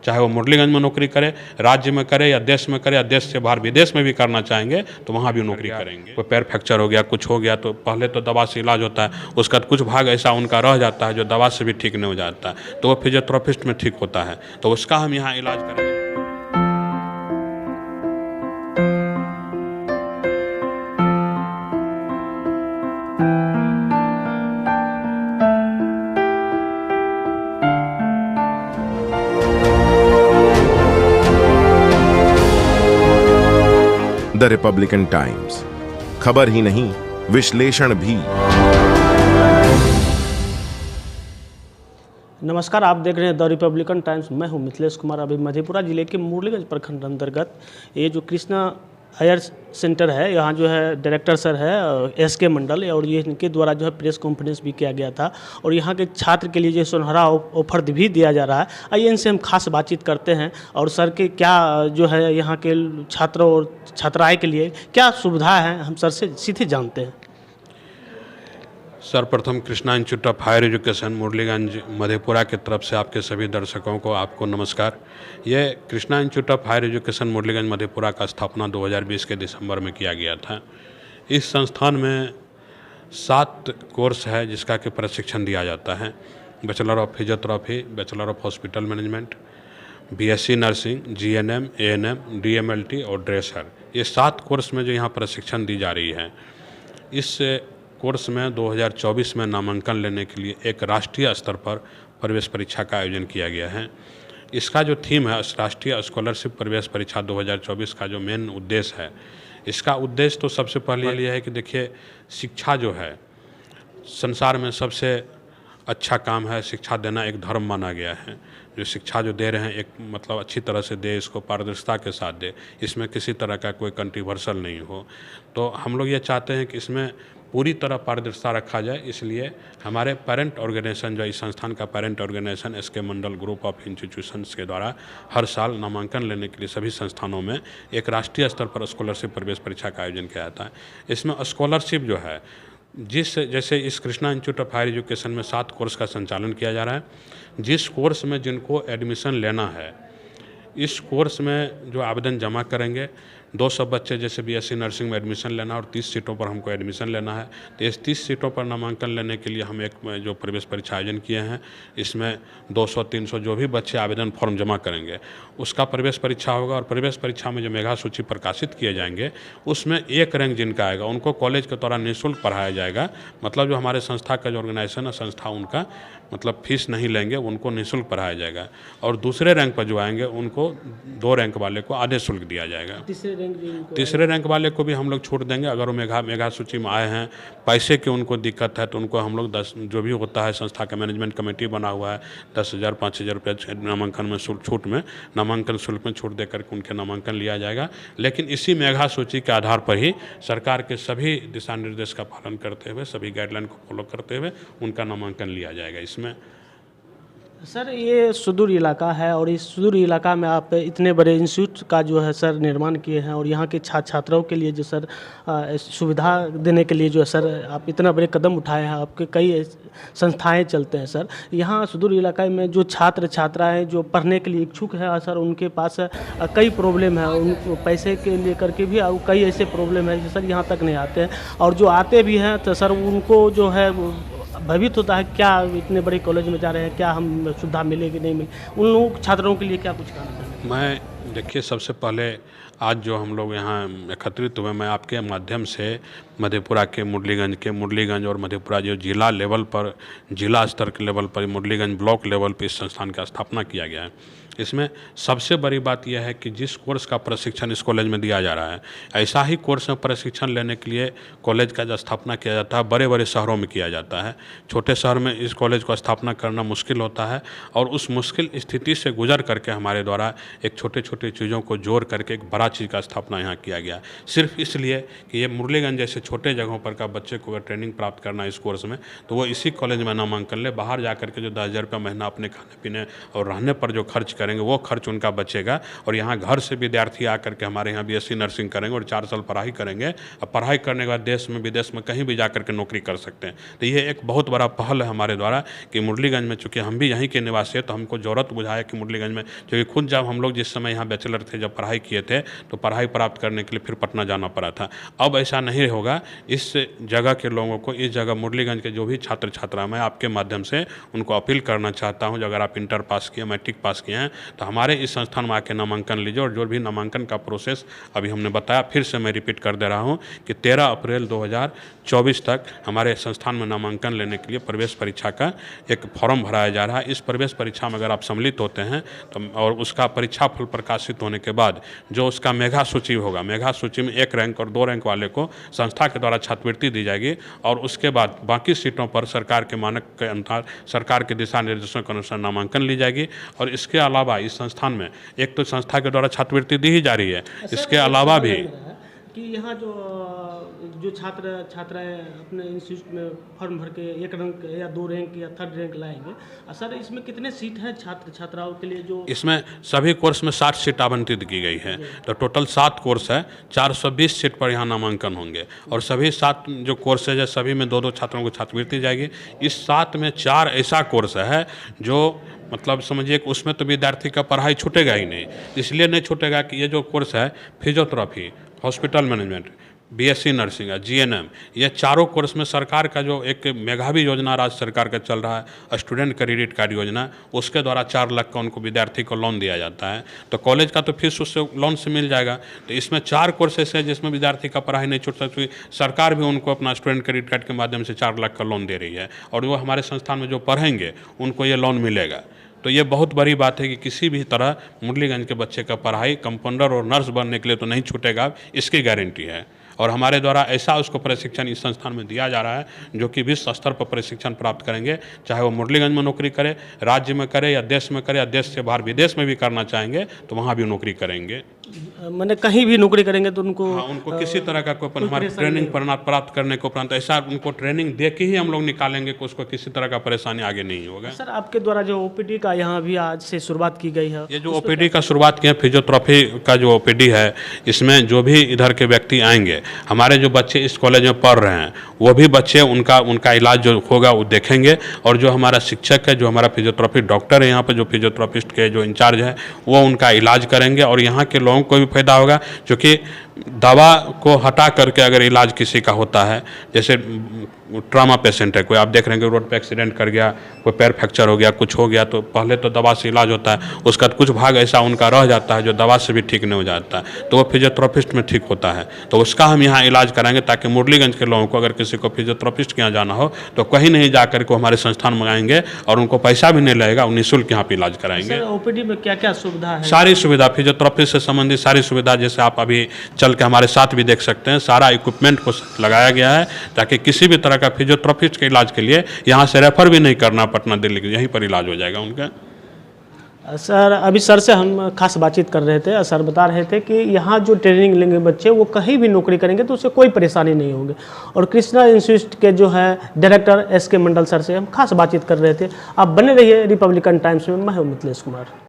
चाहे वो मुरलीगंज में नौकरी करे, राज्य में करे या देश में करे, या देश से बाहर विदेश में भी करना चाहेंगे तो वहाँ भी नौकरी करेंगे। कोई पैर फ्रैक्चर हो गया, कुछ हो गया, तो पहले तो दवा से इलाज होता है, उसका कुछ भाग ऐसा उनका रह जाता है जो दवा से भी ठीक नहीं हो जाता है, तो वो फिजियोथेरेपिस्ट में ठीक होता है, तो उसका हम यहाँ इलाज करेंगे। द रिपब्लिकन टाइम्स, खबर ही नहीं विश्लेषण भी। नमस्कार, आप देख रहे हैं द रिपब्लिकन टाइम्स। मैं हूं मिथिलेश कुमार। अभी मधेपुरा जिले के मुरलीगंज प्रखंड अंतर्गत ये जो कृष्णा हायर सेंटर है, यहाँ जो है डायरेक्टर सर है एसके मंडल, और ये इनके द्वारा जो है प्रेस कॉन्फ्रेंस भी किया गया था और यहाँ के छात्र के लिए जो सुनहरा ऑफर भी दिया जा रहा है। आइए इनसे हम खास बातचीत करते हैं और सर के क्या जो है यहाँ के छात्रों और छात्राएँ के लिए क्या सुविधा है, हम सर से सीधे जानते हैं। सर्वप्रथम Krishna institute of higher education Murliganj Madhepura की तरफ से आपके सभी दर्शकों को आपको नमस्कार। ये Krishna institute of higher education Murliganj Madhepura का स्थापना 2020 के दिसंबर में किया गया था। इस संस्थान में 7 कोर्स है जिसका कि प्रशिक्षण दिया जाता है। Bachelor of physiotherapy, bachelor of hospital management, BSc nursing, GNM, ANM, DMLT और ड्रेसर, ये 7 कोर्स में जो यहाँ प्रशिक्षण दी जा रही है। इस कोर्स में 2024 में नामांकन लेने के लिए एक राष्ट्रीय स्तर पर प्रवेश परीक्षा का आयोजन किया गया है। इसका जो थीम है राष्ट्रीय स्कॉलरशिप प्रवेश परीक्षा 2024 का जो मेन उद्देश्य है, इसका उद्देश्य तो सबसे पहले ये है कि देखिए, शिक्षा जो है संसार में सबसे अच्छा काम है। शिक्षा देना एक धर्म माना गया है। जो शिक्षा जो दे रहे हैं एक मतलब अच्छी तरह से दे, इसको पारदर्शिता के साथ दे, इसमें किसी तरह का कोई कंट्रोवर्सल नहीं हो। तो हम लोग ये चाहते हैं कि इसमें पूरी तरह पारदर्शिता रखा जाए। इसलिए हमारे पेरेंट ऑर्गेनाइजेशन, जो इस संस्थान का parent organization SK Mandal group of institutions के द्वारा हर साल नामांकन लेने के लिए सभी संस्थानों में एक राष्ट्रीय स्तर पर स्कॉलरशिप प्रवेश परीक्षा का आयोजन किया जाता है। इसमें स्कॉलरशिप जो है जैसे इस Krishna institute of higher education में 7 कोर्स का संचालन किया जा रहा है। जिस कोर्स में जिनको एडमिशन लेना है, इस कोर्स में जो आवेदन जमा करेंगे, 200 बच्चे जैसे बीएससी नर्सिंग में एडमिशन लेना और 30 सीटों पर हमको एडमिशन लेना है, तो इस 30 सीटों पर नामांकन लेने के लिए हम एक जो प्रवेश परीक्षा आयोजन किए हैं, इसमें 200-300 जो भी बच्चे आवेदन फॉर्म जमा करेंगे उसका प्रवेश परीक्षा होगा। और प्रवेश परीक्षा में जो मेगा सूची प्रकाशित किए जाएंगे उसमें एक रैंक जिनका आएगा उनको कॉलेज के द्वारा निःशुल्क पढ़ाया जाएगा। मतलब जो हमारे संस्था का जो ऑर्गेनाइजेशन है, संस्था उनका मतलब फीस नहीं लेंगे, उनको निःशुल्क पढ़ाया जाएगा। और दूसरे रैंक पर जो आएंगे उनको 2 रैंक वाले को आधे शुल्क दिया जाएगा। तीसरे रैंक वाले को भी हम लोग छूट देंगे। अगर वो मेगा सूची में आए हैं, पैसे की उनको दिक्कत है, तो उनको हम लोग 10 जो भी होता है, संस्था का मैनेजमेंट कमेटी बना हुआ है, 10,000 5,000 रुपये नामांकन में छूट में नामांकन शुल्क में छूट देकर के उनके नामांकन लिया जाएगा। लेकिन इसी मेगा सूची के आधार पर ही सरकार के सभी दिशा निर्देश का पालन करते हुए, सभी गाइडलाइन को फॉलो करते हुए उनका नामांकन लिया जाएगा। इसमें सर ये सुदूर इलाका है और इस सुदूर इलाका में आप इतने बड़े इंस्टीट्यूट का जो है सर निर्माण किए हैं और यहाँ के छात्रों के लिए जो सर सुविधा देने के लिए जो है सर आप इतना बड़े कदम उठाए हैं। आपके कई संस्थाएं चलते हैं सर। यहाँ सुदूर इलाका में जो छात्र छात्राएं जो पढ़ने के लिए इच्छुक है सर, उनके पास कई प्रॉब्लम है, उनको पैसे के लेकर के भी और कई ऐसे प्रॉब्लम है जो सर यहाँ तक नहीं आते हैं, और जो आते भी हैं तो सर उनको जो है भयभीत होता है, क्या इतने बड़े कॉलेज में जा रहे हैं, क्या हम सुविधा मिलेगी नहीं मिलेगी। उन लोग छात्रों के लिए क्या कुछ कहना चाहेंगे? मैं देखिए, सबसे पहले आज जो हम लोग यहाँ एकत्रित हुए, मैं आपके माध्यम से मधेपुरा के मुरलीगंज और मधेपुरा जो जिला लेवल पर, जिला स्तर के लेवल पर, मुरलीगंज ब्लॉक लेवल पर इस संस्थान का स्थापना किया गया है। इसमें सबसे बड़ी बात यह है कि जिस कोर्स का प्रशिक्षण इस कॉलेज में दिया जा रहा है, ऐसा ही कोर्स में प्रशिक्षण लेने के लिए कॉलेज का जो स्थापना किया जाता है बड़े बड़े शहरों में किया जाता है। छोटे शहर में इस कॉलेज को स्थापना करना मुश्किल होता है, और उस मुश्किल स्थिति से गुजर करके हमारे द्वारा एक छोटे छोटे चीज़ों को जोड़ करके एक बड़ा बड़ा चीज़ का स्थापना यहाँ किया गया, सिर्फ इसलिए कि ये मुरलीगंज जैसे छोटे जगहों पर का बच्चे को अगर ट्रेनिंग प्राप्त करना है इस कोर्स में, तो वो इसी कॉलेज में नामांकन ले। बाहर जा करके जो 10,000 रुपये महीना अपने खाने पीने और रहने पर जो खर्च करेंगे वो खर्च उनका बचेगा। और यहाँ घर से विद्यार्थी आकर के हमारे यहाँ BSc नर्सिंग करेंगे और 4 साल पढ़ाई करेंगे। अब पढ़ाई करने के बाद देश में विदेश में कहीं भी जा करके नौकरी कर सकते हैं। तो ये एक बहुत बड़ा पहल है हमारे द्वारा कि मुरलीगंज में, चूँकि हम भी यहीं के निवासी हैं, तो हमको ज़रूरत बुझाया कि मुरलीगंज में, क्योंकि खुद जब हम लोग जिस समय यहाँ बैचलर थे, जब पढ़ाई किए थे, तो पढ़ाई प्राप्त करने के लिए फिर पटना जाना पड़ा था। अब ऐसा नहीं होगा। इस जगह के लोगों को, इस जगह मुरलीगंज के जो भी छात्र छात्रा, मैं आपके माध्यम से उनको अपील करना चाहता हूँ, अगर आप इंटर पास किए, मैट्रिक पास किए हैं, तो हमारे इस संस्थान में आके नामांकन लीजिए। और जो भी नामांकन का प्रोसेस अभी हमने बताया, फिर से मैं रिपीट कर दे रहा हूँ कि 13 अप्रैल 2024 तक हमारे संस्थान में नामांकन लेने के लिए प्रवेश परीक्षा का एक फॉर्म भराया जा रहा है। इस प्रवेश परीक्षा में अगर आप सम्मिलित होते हैं तो, और उसका परीक्षा फल प्रकाशित होने के बाद जो उसका मेगा सूची होगा, मेगा सूची में 1 रैंक और 2 रैंक वाले को संस्था के द्वारा छात्रवृत्ति दी जाएगी। और उसके बाद बाकी सीटों पर सरकार के मानक के अनुसार, सरकार के दिशा निर्देशों के अनुसार नामांकन ली जाएगी। और इसके अलावा इस संस्थान में एक तो संस्था के द्वारा छात्रवृत्ति दी ही जा रही है, इसके अलावा भी कि यहाँ जो छात्र छात्राएं अपने इंस्टीट्यूट में फॉर्म भर के 1 रैंक या 2 रैंक या 3rd रैंक लाएंगे, सर इसमें कितने सीट हैं छात्र छात्राओं के लिए? जो इसमें सभी कोर्स में 60 सीट आवंटित की गई है, तो टोटल 7 कोर्स है, 420 सीट पर यहाँ नामांकन होंगे। और सभी 7 जो कोर्सेज है, सभी में 2-2 छात्रों को छात्रवृत्ति जाएगी। इस 7 में 4 ऐसा कोर्स है जो मतलब समझिए कि उसमें तो विद्यार्थी का पढ़ाई छूटेगा ही नहीं। इसलिए नहीं छूटेगा कि ये जो कोर्स है, physiotherapy, hospital management, BSc nursing है, GNM, ये चारों कोर्स में सरकार का जो एक मेधावी योजना राज्य सरकार का चल रहा है, स्टूडेंट क्रेडिट कार्ड योजना, उसके द्वारा 4 लाख का उनको विद्यार्थी को लोन दिया जाता है। तो कॉलेज का तो फीस उससे लोन से मिल जाएगा। तो इसमें 4 कोर्स ऐसे हैं जिसमें विद्यार्थी का पढ़ाई नहीं छूट सकती। सरकार भी उनको अपना स्टूडेंट क्रेडिट कार्ड के माध्यम से 4 लाख का लोन दे रही है, और वो हमारे संस्थान में जो पढ़ेंगे उनको ये लोन मिलेगा। तो ये बहुत बड़ी बात है कि किसी भी तरह मुरलीगंज के बच्चे का पढ़ाई कंपाउंडर और नर्स बनने के लिए तो नहीं छूटेगा, इसकी गारंटी है। और हमारे द्वारा ऐसा उसको प्रशिक्षण इस संस्थान में दिया जा रहा है जो कि विश्व स्तर पर प्रशिक्षण प्राप्त करेंगे, चाहे वो मुरलीगंज में नौकरी करे, राज्य में करे या देश में करे, या देश से बाहर विदेश में भी करना चाहेंगे तो वहाँ भी नौकरी करेंगे। मैंने कहीं भी नौकरी करेंगे तो उनको उनको किसी तरह का कोई हमारे ट्रेनिंग प्राप्त करने को उपरांत ऐसा उनको ट्रेनिंग दे के ही हम लोग निकालेंगे कि उसको किसी तरह का परेशानी आगे नहीं होगा। सर आपके द्वारा जो OPD का यहाँ भी आज से शुरुआत की गई है, ये जो OPD का शुरुआत किया, फिजियोथेरेपी का जो OPD है, इसमें जो भी इधर के व्यक्ति आएंगे, हमारे जो बच्चे इस कॉलेज में पढ़ रहे हैं वो भी बच्चे उनका इलाज जो होगा वो देखेंगे। और जो हमारा शिक्षक है, जो हमारा फिजियोथेरेपी डॉक्टर है यहाँ पे, जो फिजियोथेरेपिस्ट के जो इंचार्ज है, वो उनका इलाज करेंगे। और यहाँ के लोगों को भी फायदा होगा, क्योंकि दवा को हटा करके अगर इलाज किसी का होता है, जैसे ट्रामा पेशेंट है, कोई आप देख रहे हैं कि रोड पे एक्सीडेंट कर गया, कोई पैर फ्रैक्चर हो गया, कुछ हो गया, तो पहले तो दवा से इलाज होता है, उसका कुछ भाग ऐसा उनका रह जाता है जो दवा से भी ठीक नहीं हो जाता है, तो वो फिजियोथेरेपिस्ट में ठीक होता है। तो उसका हम यहाँ इलाज कराएंगे, ताकि मुरलीगंज के लोगों को अगर किसी को फिजियोथेरेपिस्ट के यहाँ जाना हो तो कहीं नहीं जा करके हमारे संस्थान में आएंगे, और उनको पैसा भी नहीं लगेगा, निःशुल्क यहाँ पे इलाज कराएंगे। OPD में क्या क्या सुविधा है? सारी सुविधा, फिजियोथेरेपी से संबंधित सारी सुविधा, जैसे आप अभी चल के हमारे साथ भी देख सकते हैं, सारा इक्विपमेंट को लगाया गया है, ताकि किसी भी तरह का फिजियोथेरेपिस्ट के इलाज के लिए यहाँ से रेफर भी नहीं करना पटना दिल्ली के, यहीं पर इलाज हो जाएगा उनका। सर अभी सर से हम खास बातचीत कर रहे थे, सर बता रहे थे कि यहाँ जो ट्रेनिंग लेंगे बच्चे वो कहीं भी नौकरी करेंगे तो उससे कोई परेशानी नहीं होगी। और कृष्णा इंस्टीट्यूट के जो है डायरेक्टर SK मंडल सर से हम खास बातचीत कर रहे थे। आप बने रहिए रिपब्लिकन टाइम्स में। मैं हूँ मिथिलेश कुमार।